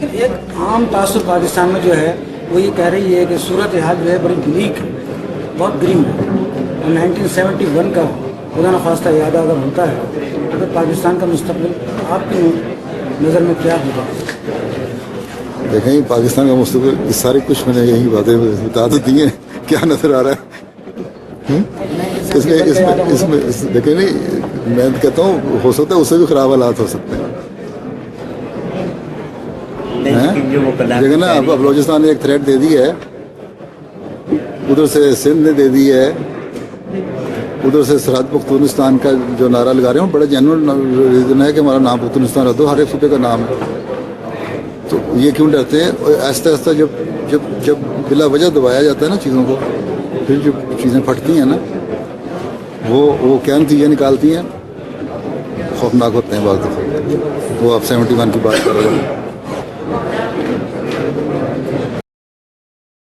ایک عام تاثر پاکستان میں جو ہے وہ یہ کہہ رہی ہے کہ صورتحال جو ہے بڑی بلیک ہے، بہت گریم ہے. 1971 کا خدا نخواستہ یاد اگر ہوتا ہے تو پاکستان کا مستقبل آپ کی نظر میں کیا ہوگا؟ دیکھیں پاکستان کا مستقبل اس سارے کچھ میں نے یہی باتیں بتا تو دی ہیں. کیا نظر آ رہا ہے اس میں دیکھیں نہیں، میں کہتا ہوں ہو سکتا ہے اس سے بھی خراب حالات ہو سکتے ہیں. دیکھیں نا اب بلوچستان نے ایک تھریٹ دے دی ہے، ادھر سے سندھ نے دے دی ہے، ادھر سے سرحد پختونستان کا جو نعرہ لگا رہے ہیں بڑا جینوئن ریزن ہے کہ ہمارا نام پختونستان رکھ دو، ہر ایک صوبے کا نام ہے. تو یہ کیوں ڈرتے ہیں؟ اور آہستہ آہستہ جب بلا وجہ دبایا جاتا ہے نا چیزوں کو، پھر جو چیزیں پھٹتی ہیں نا وہ کیا نتیجے نکالتی ہیں، خوفناک ہوتے ہیں بعض دفعہ. وہ آپ 71 کی بات کر رہے ہیں.